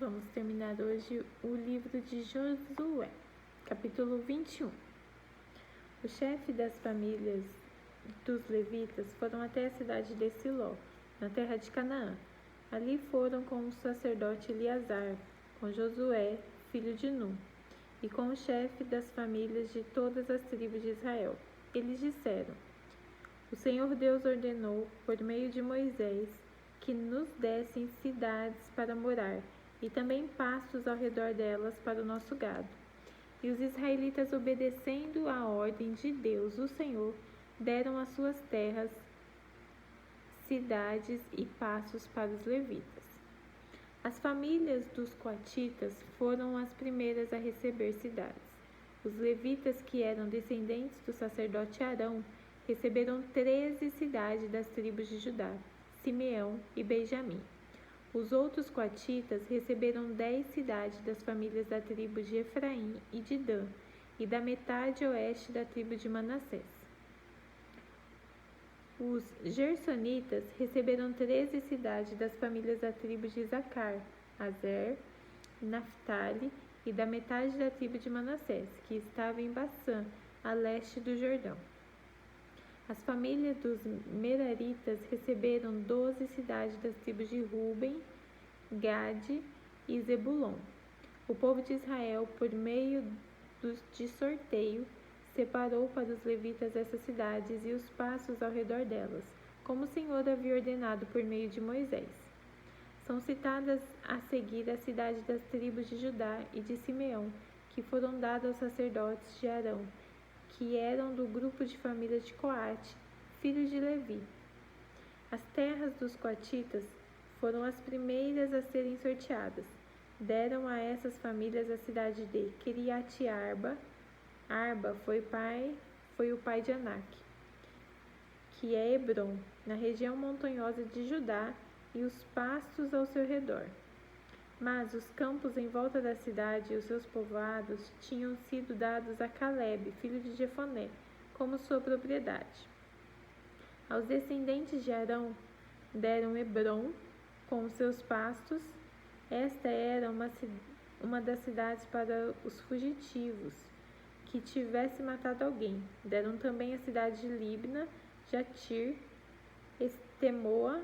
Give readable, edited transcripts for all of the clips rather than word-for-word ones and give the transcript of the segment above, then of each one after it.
Vamos terminar hoje o livro de Josué, capítulo 21. O chefe das famílias dos levitas foram até a cidade de Siló, na terra de Canaã. Ali foram com o sacerdote Eleazar, com Josué, filho de Nun, e com o chefe das famílias de todas as tribos de Israel. Eles disseram: O Senhor Deus ordenou, por meio de Moisés, que nos dessem cidades para morar, e também pastos ao redor delas para o nosso gado. E os israelitas, obedecendo a ordem de Deus, o Senhor, deram as suas terras, cidades e pastos para os levitas. As famílias dos coatitas foram as primeiras a receber cidades. Os levitas, que eram descendentes do sacerdote Arão, receberam 13 cidades das tribos de Judá, Simeão e Benjamim. Os outros coatitas receberam 10 cidades das famílias da tribo de Efraim e de Dan, e da metade oeste da tribo de Manassés. Os gersonitas receberam 13 cidades das famílias da tribo de Isacar, Aser, Naftali e da metade da tribo de Manassés, que estava em Bassã, a leste do Jordão. As famílias dos meraritas receberam 12 cidades das tribos de Ruben, Gade e Zebulon. O povo de Israel, por meio de sorteio, separou para os levitas essas cidades e os pastos ao redor delas, como o Senhor havia ordenado por meio de Moisés. São citadas a seguir as cidades das tribos de Judá e de Simeão, que foram dadas aos sacerdotes de Arão, que eram do grupo de família de Coate, filhos de Levi. As terras dos coatitas foram as primeiras a serem sorteadas. Deram a essas famílias a cidade de Quiriate-Arba. Arba foi o pai de Anak, que é Hebron, na região montanhosa de Judá, e os pastos ao seu redor. Mas os campos em volta da cidade e os seus povoados tinham sido dados a Calebe, filho de Jefoné, como sua propriedade. Aos descendentes de Arão deram Hebron com os seus pastos. Esta era uma das cidades para os fugitivos que tivesse matado alguém. Deram também a cidade de Libna, Jatir, Estemoa,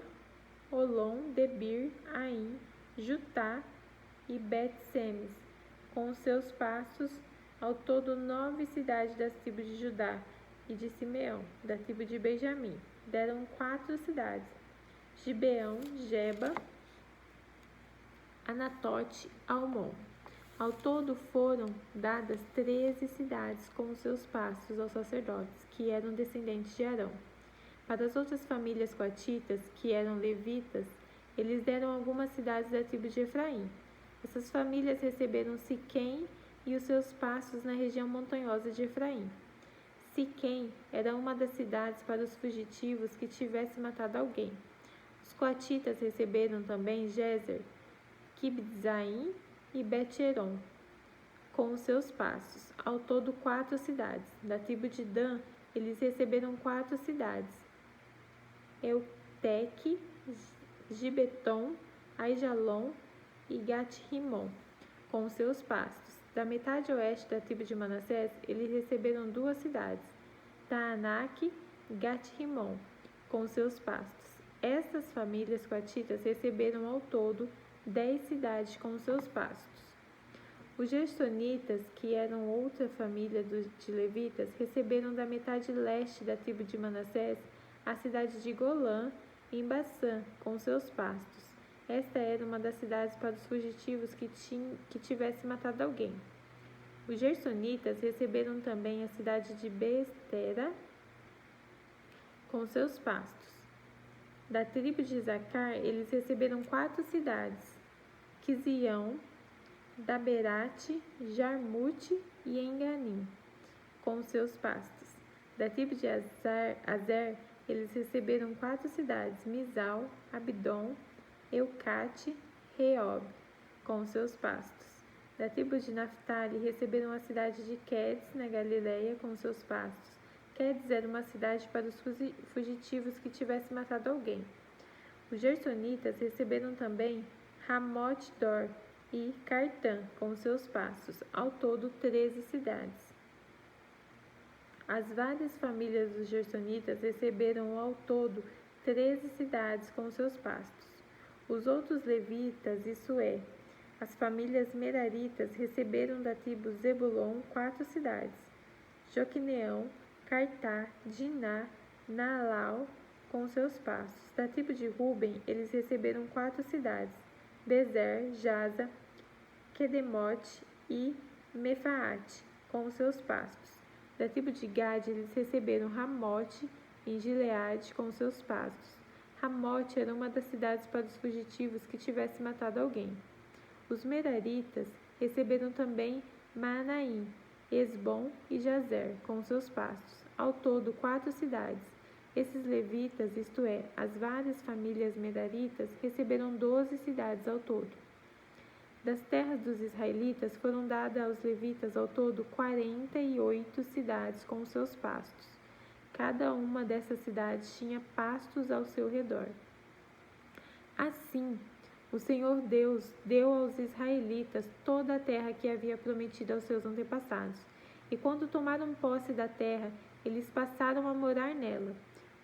Olom, Debir, Aim, Jutá e Bet-Semes, com os seus pastos, ao todo 9 cidades das tribos de Judá e de Simeão, da tribo de Benjamim. Deram 4 cidades: Gibeão, Geba, Anatote, Almon. Ao todo foram dadas 13 cidades com os seus pastos aos sacerdotes, que eram descendentes de Arão. Para as outras famílias coatitas, que eram levitas, eles deram algumas cidades da tribo de Efraim. Essas famílias receberam Siquém e os seus pastos na região montanhosa de Efraim. Siquém era uma das cidades para os fugitivos que tivesse matado alguém. Os coatitas receberam também Gezer, Kibzaim e Bet-Eron, com os seus pastos, ao todo 4 cidades. Da tribo de Dan, eles receberam 4 cidades: Euteque, Gibeton, Aijalon e Gat-Rimon, com os seus pastos. Da metade oeste da tribo de Manassés, eles receberam 2 cidades: Taanak e Gat-Rimon, com os seus pastos. Estas famílias coatitas receberam ao todo 10 cidades com os seus pastos. Os gersonitas, que eram outra família de levitas, receberam da metade leste da tribo de Manassés a cidade de Golã, em Bassã, com seus pastos. Esta era uma das cidades para os fugitivos que tivesse matado alguém. Os gersonitas receberam também a cidade de Beestera, com seus pastos. Da tribo de Isacar, eles receberam 4 cidades: Quizião, Daberate, Jarmute e Enganim, com seus pastos. Da tribo de Azer, eles receberam 4 cidades: Misal, Abdon, Eucate, Reob, com seus pastos. Da tribo de Naftali, receberam a cidade de Quedes, na Galileia, com seus pastos. Quedes era uma cidade para os fugitivos que tivesse matado alguém. Os gersonitas receberam também Ramote-Dor, e Cartã, com seus pastos, ao todo 13 cidades. As várias famílias dos gersonitas receberam ao todo 13 cidades com seus pastos. Os outros levitas, isso é, as famílias meraritas, receberam da tribo Zebulon 4 cidades: Joquineão, Cartá, Diná, Naalau, com seus pastos. Da tribo de Ruben, eles receberam 4 cidades: Bezer, Jaza, Quedemote e Mefaate, com seus pastos. Da tribo de Gade, eles receberam Ramote, em Gileade, com seus pastos. Ramote era uma das cidades para os fugitivos que tivesse matado alguém. Os meraritas receberam também Maanaim, Esbom e Jazer, com seus pastos. Ao todo, 4 cidades. Esses levitas, isto é, as várias famílias meraritas, receberam 12 cidades ao todo. Das terras dos israelitas foram dadas aos levitas ao todo 48 cidades com seus pastos. Cada uma dessas cidades tinha pastos ao seu redor. Assim, o Senhor Deus deu aos israelitas toda a terra que havia prometido aos seus antepassados. E quando tomaram posse da terra, eles passaram a morar nela.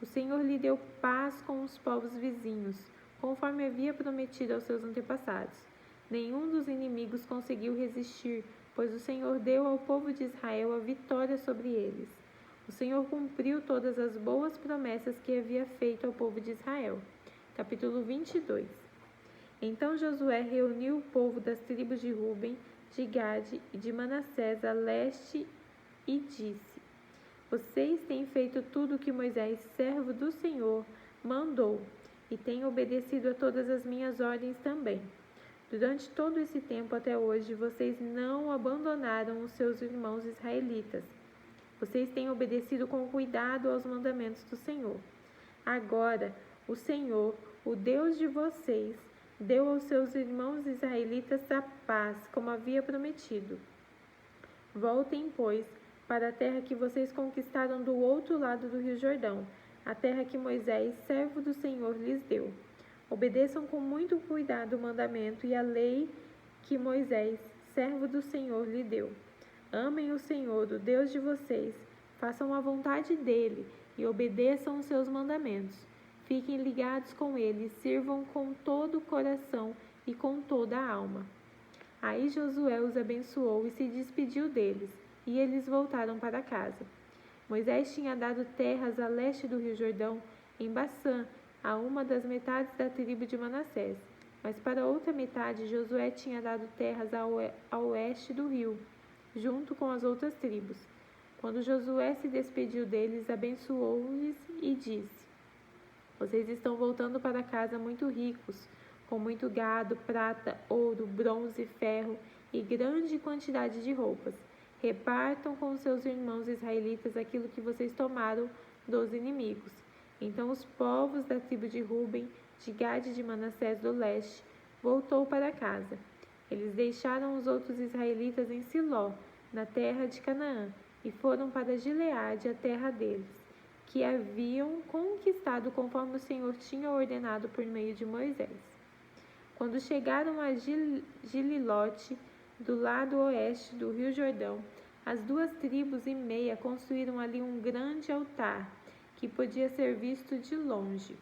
O Senhor lhe deu paz com os povos vizinhos, conforme havia prometido aos seus antepassados. Nenhum dos inimigos conseguiu resistir, pois o Senhor deu ao povo de Israel a vitória sobre eles. O Senhor cumpriu todas as boas promessas que havia feito ao povo de Israel. Capítulo 22. Então Josué reuniu o povo das tribos de Ruben, de Gade e de Manassés a leste e disse: Vocês têm feito tudo o que Moisés, servo do Senhor, mandou, e têm obedecido a todas as minhas ordens também. Durante todo esse tempo até hoje, vocês não abandonaram os seus irmãos israelitas. Vocês têm obedecido com cuidado aos mandamentos do Senhor. Agora, o Senhor, o Deus de vocês, deu aos seus irmãos israelitas a paz, como havia prometido. Voltem, pois, para a terra que vocês conquistaram do outro lado do Rio Jordão, a terra que Moisés, servo do Senhor, lhes deu. Obedeçam com muito cuidado o mandamento e a lei que Moisés, servo do Senhor, lhe deu. Amem o Senhor, o Deus de vocês, façam a vontade dele e obedeçam os seus mandamentos. Fiquem ligados com ele, sirvam com todo o coração e com toda a alma. Aí Josué os abençoou e se despediu deles, e eles voltaram para casa. Moisés tinha dado terras a leste do Rio Jordão, em Bassã, a uma das metades da tribo de Manassés, mas para outra metade Josué tinha dado terras a oeste do rio, junto com as outras tribos. Quando Josué se despediu deles, abençoou-lhes e disse: Vocês estão voltando para casa muito ricos, com muito gado, prata, ouro, bronze, ferro e grande quantidade de roupas. Repartam com seus irmãos israelitas aquilo que vocês tomaram dos inimigos. Então os povos da tribo de Ruben, de Gade e de Manassés do leste, voltou para casa. Eles deixaram os outros israelitas em Siló, na terra de Canaã, e foram para Gileade, a terra deles, que haviam conquistado conforme o Senhor tinha ordenado por meio de Moisés. Quando chegaram a Gililote, do lado oeste do Rio Jordão, as 2 tribos e meia construíram ali um grande altar, que podia ser visto de longe.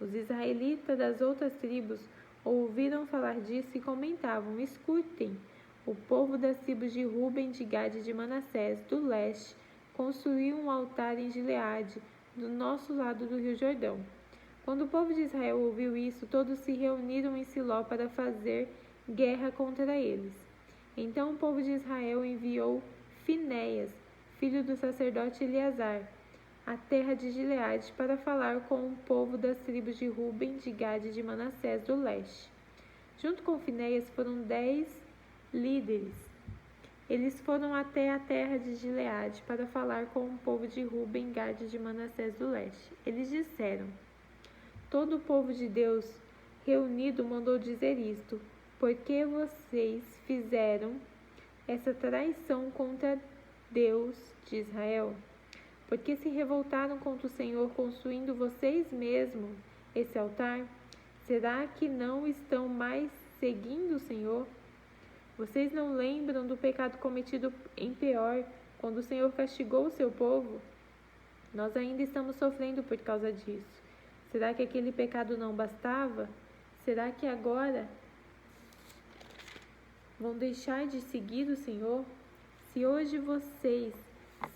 Os israelitas das outras tribos ouviram falar disso e comentavam: Escutem, o povo das tribos de Ruben, de Gade e de Manassés, do leste, construiu um altar em Gileade, do nosso lado do Rio Jordão. Quando o povo de Israel ouviu isso, todos se reuniram em Siló para fazer guerra contra eles. Então o povo de Israel enviou Finéias, filho do sacerdote Eleazar, à terra de Gileade, para falar com o povo das tribos de Ruben, de Gade e de Manassés do leste. Junto com Finéias foram 10 líderes. Eles foram até a terra de Gileade para falar com o povo de Ruben, Gade e de Manassés do leste. Eles disseram: Todo o povo de Deus reunido mandou dizer isto: Por que vocês fizeram essa traição contra Deus de Israel? Porque se revoltaram contra o Senhor, construindo vocês mesmos esse altar? Será que não estão mais seguindo o Senhor? Vocês não lembram do pecado cometido em Peor, quando o Senhor castigou o seu povo? Nós ainda estamos sofrendo por causa disso. Será que aquele pecado não bastava? Será que agora vão deixar de seguir o Senhor? Se hoje vocês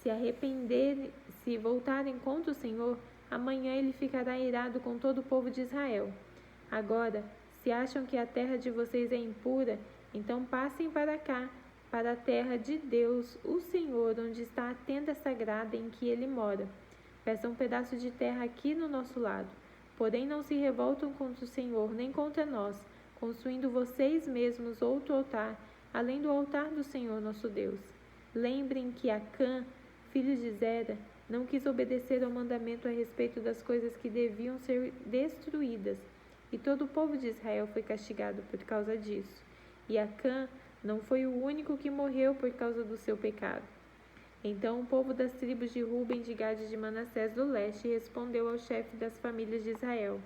se arrependerem, se voltarem contra o Senhor, amanhã ele ficará irado com todo o povo de Israel. Agora, se acham que a terra de vocês é impura, então passem para cá, para a terra de Deus, o Senhor, onde está a tenda sagrada em que ele mora. Peçam um pedaço de terra aqui no nosso lado. Porém, não se revoltam contra o Senhor, nem contra nós, construindo vocês mesmos outro altar, além do altar do Senhor nosso Deus. Lembrem que Acã, filho de Zera, não quis obedecer ao mandamento a respeito das coisas que deviam ser destruídas, e todo o povo de Israel foi castigado por causa disso. E Acã não foi o único que morreu por causa do seu pecado. Então o povo das tribos de Ruben, de Gade e de Manassés do leste respondeu ao chefe das famílias de Israel: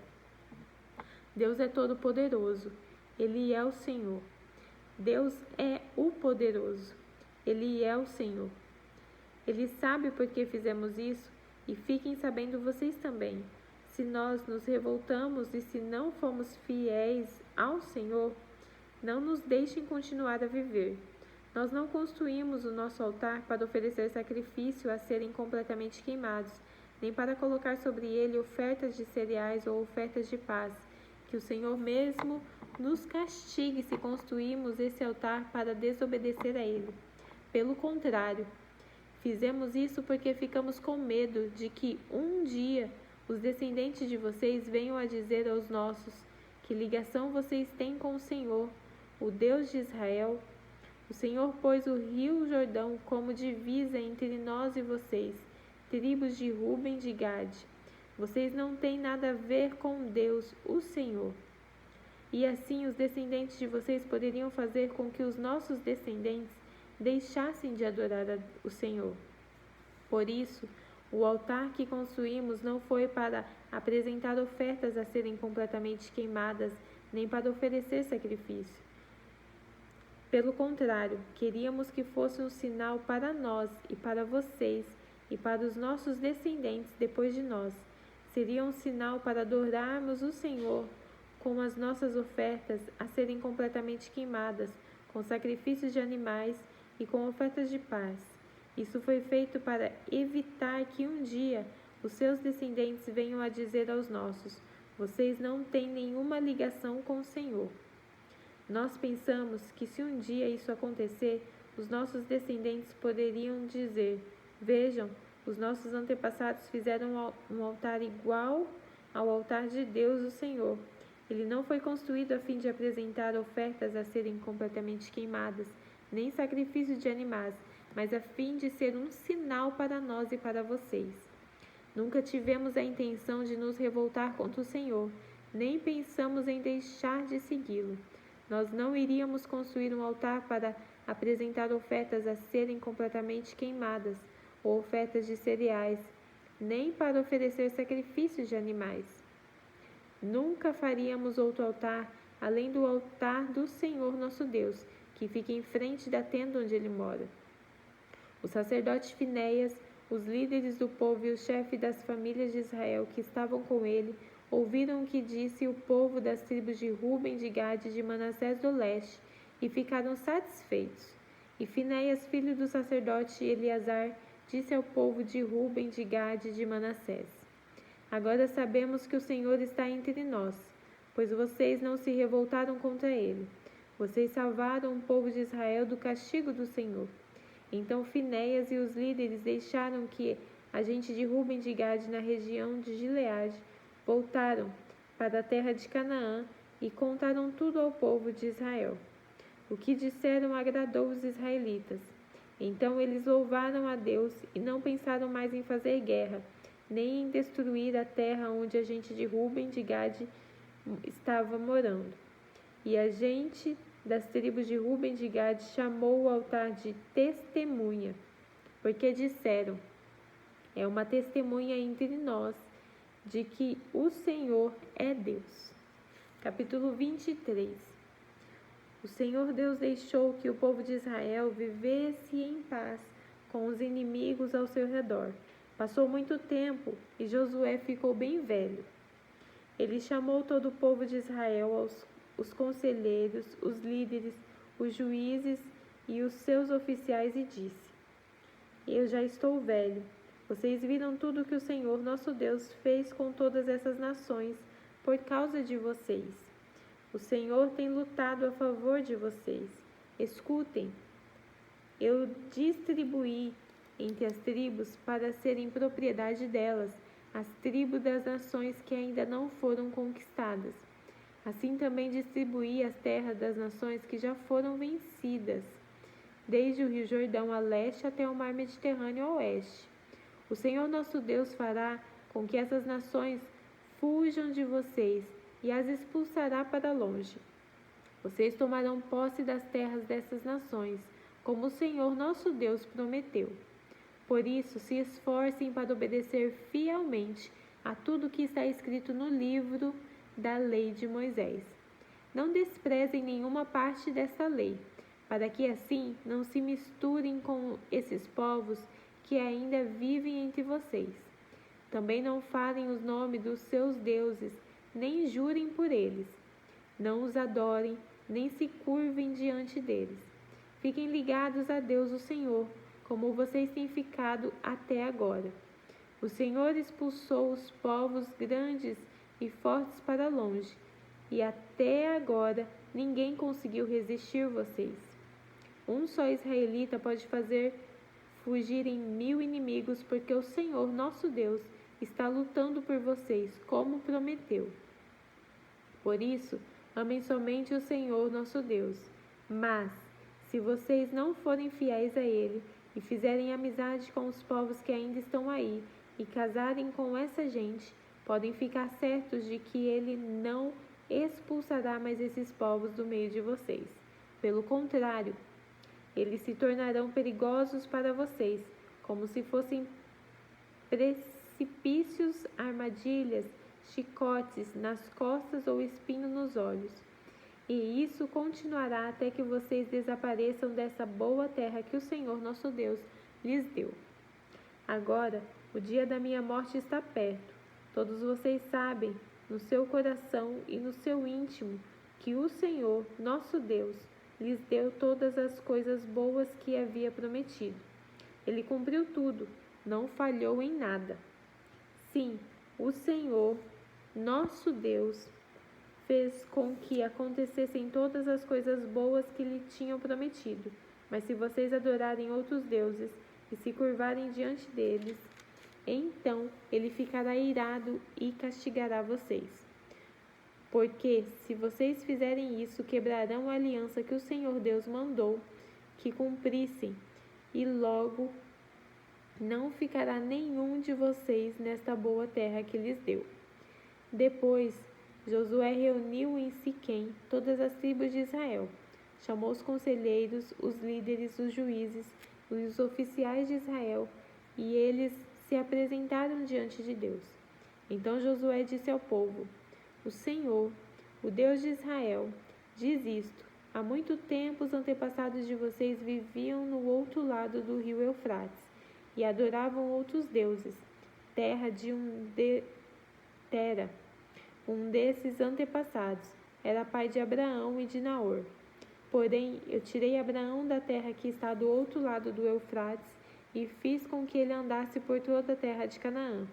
Deus é todo-poderoso, Ele é o Senhor. Deus é o poderoso, Ele é o Senhor. Ele sabe por que fizemos isso, e fiquem sabendo vocês também. Se nós nos revoltamos e se não fomos fiéis ao Senhor, não nos deixem continuar a viver. Nós não construímos o nosso altar para oferecer sacrifício a serem completamente queimados, nem para colocar sobre ele ofertas de cereais ou ofertas de paz. Que o Senhor mesmo nos castigue se construímos esse altar para desobedecer a ele. Pelo contrário, fizemos isso porque ficamos com medo de que um dia os descendentes de vocês venham a dizer aos nossos: que ligação vocês têm com o Senhor, o Deus de Israel? O Senhor pôs o rio Jordão como divisa entre nós e vocês, tribos de Ruben e de Gade. Vocês não têm nada a ver com Deus, o Senhor. E assim os descendentes de vocês poderiam fazer com que os nossos descendentes deixassem de adorar o Senhor. Por isso, o altar que construímos não foi para apresentar ofertas a serem completamente queimadas, nem para oferecer sacrifício. Pelo contrário, queríamos que fosse um sinal para nós e para vocês e para os nossos descendentes depois de nós. Seria um sinal para adorarmos o Senhor com as nossas ofertas a serem completamente queimadas, com sacrifícios de animais e com ofertas de paz. Isso foi feito para evitar que um dia os seus descendentes venham a dizer aos nossos: vocês não têm nenhuma ligação com o Senhor. Nós pensamos que se um dia isso acontecer, os nossos descendentes poderiam dizer: vejam, os nossos antepassados fizeram um altar igual ao altar de Deus, o Senhor. Ele não foi construído a fim de apresentar ofertas a serem completamente queimadas, nem sacrifícios de animais, mas a fim de ser um sinal para nós e para vocês. Nunca tivemos a intenção de nos revoltar contra o Senhor, nem pensamos em deixar de segui-lo. Nós não iríamos construir um altar para apresentar ofertas a serem completamente queimadas, ou ofertas de cereais, nem para oferecer sacrifícios de animais. Nunca faríamos outro altar, além do altar do Senhor nosso Deus, que fica em frente da tenda onde ele mora. O sacerdote Finéias, os líderes do povo e o chefe das famílias de Israel que estavam com ele, ouviram o que disse o povo das tribos de Ruben, de Gade e de Manassés do leste, e ficaram satisfeitos. E Finéias, filho do sacerdote Eleazar, disse ao povo de Ruben, de Gade e de Manassés: agora sabemos que o Senhor está entre nós, pois vocês não se revoltaram contra ele. Vocês salvaram o povo de Israel do castigo do Senhor. Então Finéias e os líderes deixaram que a gente de Ruben, de Gade, na região de Gileade, voltaram para a terra de Canaã e contaram tudo ao povo de Israel. O que disseram agradou os israelitas. Então eles louvaram a Deus e não pensaram mais em fazer guerra, nem em destruir a terra onde a gente de Ruben, de Gade, estava morando. E a gente das tribos de Ruben, de Gade, chamou o altar de testemunha, porque disseram: é uma testemunha entre nós de que o Senhor é Deus. Capítulo 23. O Senhor Deus deixou que o povo de Israel vivesse em paz com os inimigos ao seu redor. Passou muito tempo e Josué ficou bem velho. Ele chamou todo o povo de Israel, os conselheiros, os líderes, os juízes e os seus oficiais e disse: Eu já estou velho. Vocês viram tudo que o Senhor nosso Deus fez com todas essas nações por causa de vocês. O Senhor tem lutado a favor de vocês. Escutem. Eu distribuí entre as tribos para serem propriedade delas as tribos das nações que ainda não foram conquistadas. Assim também distribuí as terras das nações que já foram vencidas, desde o Rio Jordão a leste até o Mar Mediterrâneo a oeste. O Senhor nosso Deus fará com que essas nações fujam de vocês e as expulsará para longe. Vocês tomarão posse das terras dessas nações, como o Senhor nosso Deus prometeu. Por isso, se esforcem para obedecer fielmente a tudo que está escrito no livro da lei de Moisés. Não desprezem nenhuma parte desta lei, para que assim não se misturem com esses povos que ainda vivem entre vocês. Também não falem os nomes dos seus deuses, nem jurem por eles. Não os adorem, nem se curvem diante deles. Fiquem ligados a Deus o Senhor, como vocês têm ficado até agora. O Senhor expulsou os povos grandes e fortes para longe, e até agora ninguém conseguiu resistir vocês. Um só israelita pode fazer fugirem 1000 inimigos, porque o Senhor, nosso Deus, está lutando por vocês, como prometeu. Por isso, amem somente o Senhor, nosso Deus. Mas, se vocês não forem fiéis a Ele e fizerem amizade com os povos que ainda estão aí e casarem com essa gente, podem ficar certos de que Ele não expulsará mais esses povos do meio de vocês. Pelo contrário, eles se tornarão perigosos para vocês, como se fossem precipícios, armadilhas, chicotes nas costas ou espinho nos olhos. E isso continuará até que vocês desapareçam dessa boa terra que o Senhor nosso Deus lhes deu. Agora, o dia da minha morte está perto. Todos vocês sabem, no seu coração e no seu íntimo, que o Senhor nosso Deus lhes deu todas as coisas boas que havia prometido. Ele cumpriu tudo, não falhou em nada. Sim, o Senhor nosso Deus fez com que acontecessem todas as coisas boas que lhe tinham prometido. Mas se vocês adorarem outros deuses e se curvarem diante deles, então ele ficará irado e castigará vocês. Porque, se vocês fizerem isso, quebrarão a aliança que o Senhor Deus mandou que cumprissem, e logo não ficará nenhum de vocês nesta boa terra que lhes deu. Depois, Josué reuniu em Siquém todas as tribos de Israel. Chamou os conselheiros, os líderes, os juízes e os oficiais de Israel, e eles se apresentaram diante de Deus. Então Josué disse ao povo: O Senhor, o Deus de Israel, diz isto: há muito tempo os antepassados de vocês viviam no outro lado do rio Eufrates e adoravam outros deuses, terra de Tera. Um desses antepassados era pai de Abraão e de Naor. Porém, eu tirei Abraão da terra que está do outro lado do Eufrates e fiz com que ele andasse por toda a terra de Canaã.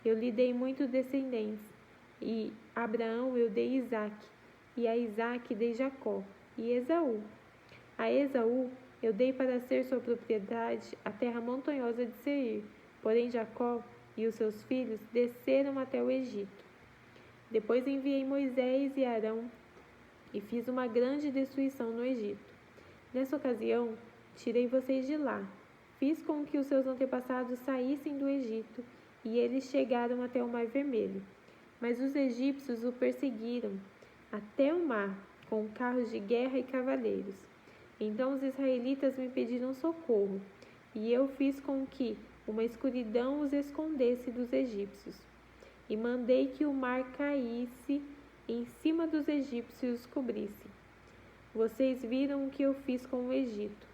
Eu lhe dei muitos descendentes, e a Abraão eu dei Isaque, e a Isaque dei Jacó e Esaú. A Esaú eu dei para ser sua propriedade a terra montanhosa de Seir, porém Jacó e os seus filhos desceram até o Egito. Depois enviei Moisés e Arão e fiz uma grande destruição no Egito. Nessa ocasião, tirei vocês de lá. Fiz com que os seus antepassados saíssem do Egito e eles chegaram até o Mar Vermelho. Mas os egípcios o perseguiram até o mar com carros de guerra e cavaleiros. Então os israelitas me pediram socorro e eu fiz com que uma escuridão os escondesse dos egípcios. E mandei que o mar caísse em cima dos egípcios e os cobrisse. Vocês viram o que eu fiz com o Egito.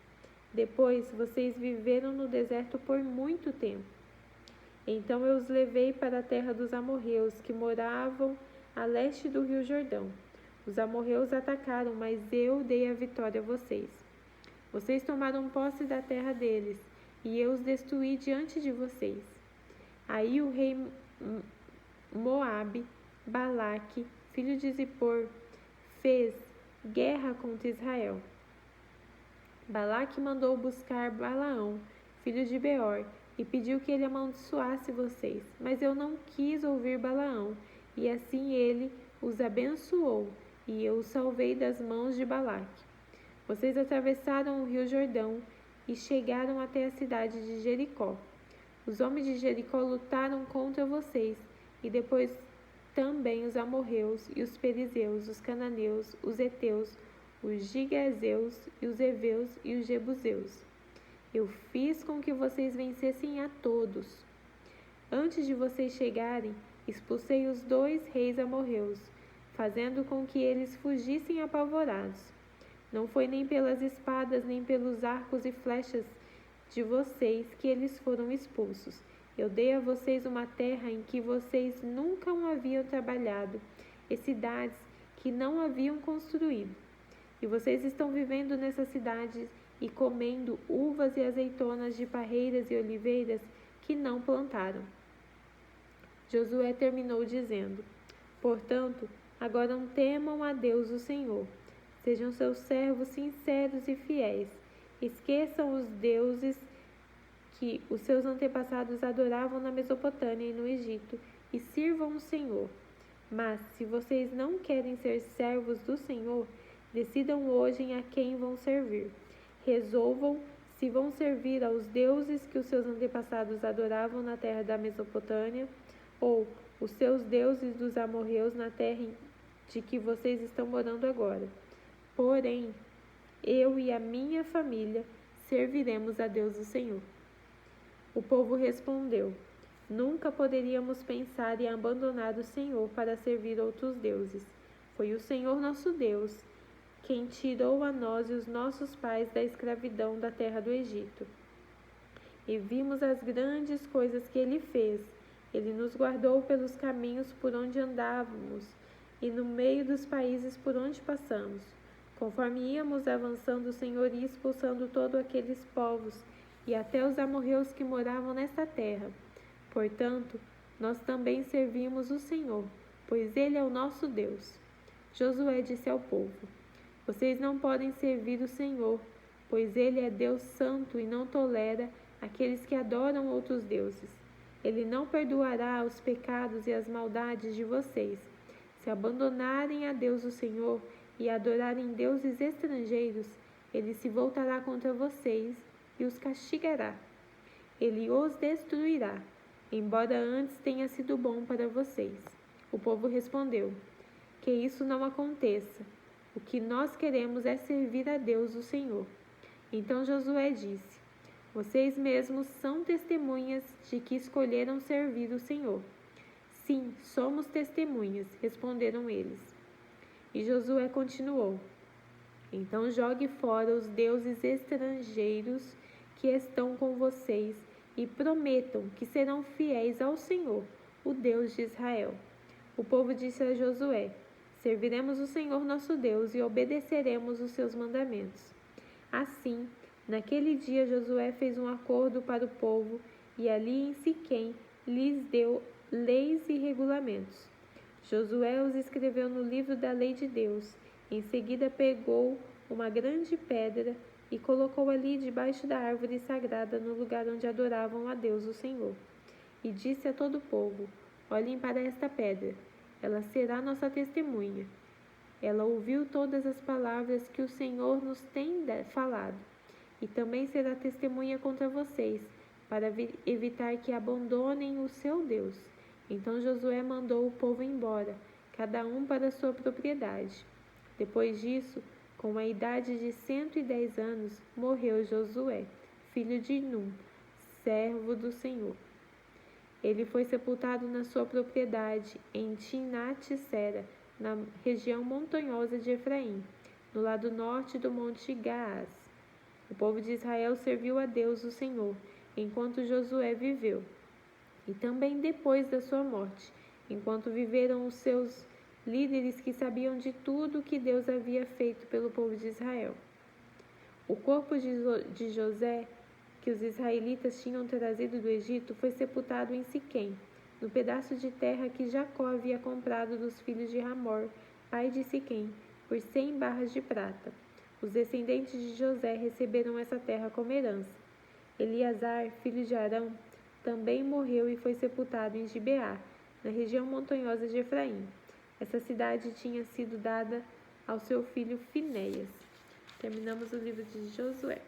Depois vocês viveram no deserto por muito tempo. Então eu os levei para a terra dos amorreus, que moravam a leste do rio Jordão. Os amorreus atacaram, mas eu dei a vitória a vocês. Vocês tomaram posse da terra deles, e eu os destruí diante de vocês. Aí o rei Moabe, Balaque, filho de Zippor, fez guerra contra Israel. Balaque mandou buscar Balaão, filho de Beor, e pediu que ele amaldiçoasse vocês. Mas eu não quis ouvir Balaão, e assim ele os abençoou, e eu os salvei das mãos de Balaque. Vocês atravessaram o rio Jordão e chegaram até a cidade de Jericó. Os homens de Jericó lutaram contra vocês, e depois também os amorreus e os perizeus, os cananeus, os heteus, os gigazeus e os heveus e os jebuseus. Eu fiz com que vocês vencessem a todos. Antes de vocês chegarem, expulsei os 2 reis amorreus, fazendo com que eles fugissem apavorados. Não foi nem pelas espadas, nem pelos arcos e flechas de vocês que eles foram expulsos. Eu dei a vocês uma terra em que vocês nunca haviam trabalhado, e cidades que não haviam construído. E vocês estão vivendo nessas cidades e comendo uvas e azeitonas de parreiras e oliveiras que não plantaram. Josué terminou dizendo: Portanto, agora temam a Deus o Senhor. Sejam seus servos sinceros e fiéis. Esqueçam os deuses que os seus antepassados adoravam na Mesopotâmia e no Egito, e sirvam o Senhor. Mas, se vocês não querem ser servos do Senhor, decidam hoje a quem vão servir. Resolvam se vão servir aos deuses que os seus antepassados adoravam na terra da Mesopotâmia, ou os seus deuses dos amorreus na terra de que vocês estão morando agora. Porém, eu e a minha família serviremos a Deus o Senhor. O povo respondeu: Nunca poderíamos pensar em abandonar o Senhor para servir outros deuses. Foi o Senhor nosso Deus quem tirou a nós e os nossos pais da escravidão da terra do Egito. E vimos as grandes coisas que ele fez. Ele nos guardou pelos caminhos por onde andávamos e no meio dos países por onde passamos. Conforme íamos avançando, o Senhor ia expulsando todos aqueles povos e até os amorreus que moravam nesta terra. Portanto, nós também servimos o Senhor, pois Ele é o nosso Deus. Josué disse ao povo: Vocês não podem servir o Senhor, pois Ele é Deus santo e não tolera aqueles que adoram outros deuses. Ele não perdoará os pecados e as maldades de vocês. Se abandonarem a Deus o Senhor e adorarem deuses estrangeiros, Ele se voltará contra vocês e os castigará. Ele os destruirá, embora antes tenha sido bom para vocês. O povo respondeu: Que isso não aconteça. O que nós queremos é servir a Deus o Senhor. Então Josué disse: Vocês mesmos são testemunhas de que escolheram servir o Senhor. Sim, somos testemunhas, responderam eles. E Josué continuou: Então jogue fora os deuses estrangeiros que estão com vocês e prometam que serão fiéis ao Senhor, o Deus de Israel. O povo disse a Josué: Serviremos o Senhor nosso Deus e obedeceremos os seus mandamentos. Assim, naquele dia Josué fez um acordo para o povo e ali em Siquém lhes deu leis e regulamentos. Josué os escreveu no livro da lei de Deus. Em seguida pegou uma grande pedra e colocou ali debaixo da árvore sagrada no lugar onde adoravam a Deus o Senhor. E disse a todo o povo: Olhem para esta pedra, ela será nossa testemunha. Ela ouviu todas as palavras que o Senhor nos tem falado, e também será testemunha contra vocês, para evitar que abandonem o seu Deus. Então Josué mandou o povo embora, cada um para sua propriedade. Depois disso, com a idade de 110 anos, morreu Josué, filho de Num, servo do Senhor. Ele foi sepultado na sua propriedade, em Timnat-Sera, na região montanhosa de Efraim, no lado norte do monte Gaás. O povo de Israel serviu a Deus, o Senhor, enquanto Josué viveu, e também depois da sua morte, enquanto viveram os seus líderes que sabiam de tudo o que Deus havia feito pelo povo de Israel. O corpo de José, que os israelitas tinham trazido do Egito, foi sepultado em Siquém, no pedaço de terra que Jacó havia comprado dos filhos de Hamor, pai de Siquém, por 100 barras de prata. Os descendentes de José receberam essa terra como herança. Eleazar, filho de Arão, também morreu e foi sepultado em Gibeá, na região montanhosa de Efraim. Essa cidade tinha sido dada ao seu filho Finéias. Terminamos o livro de Josué.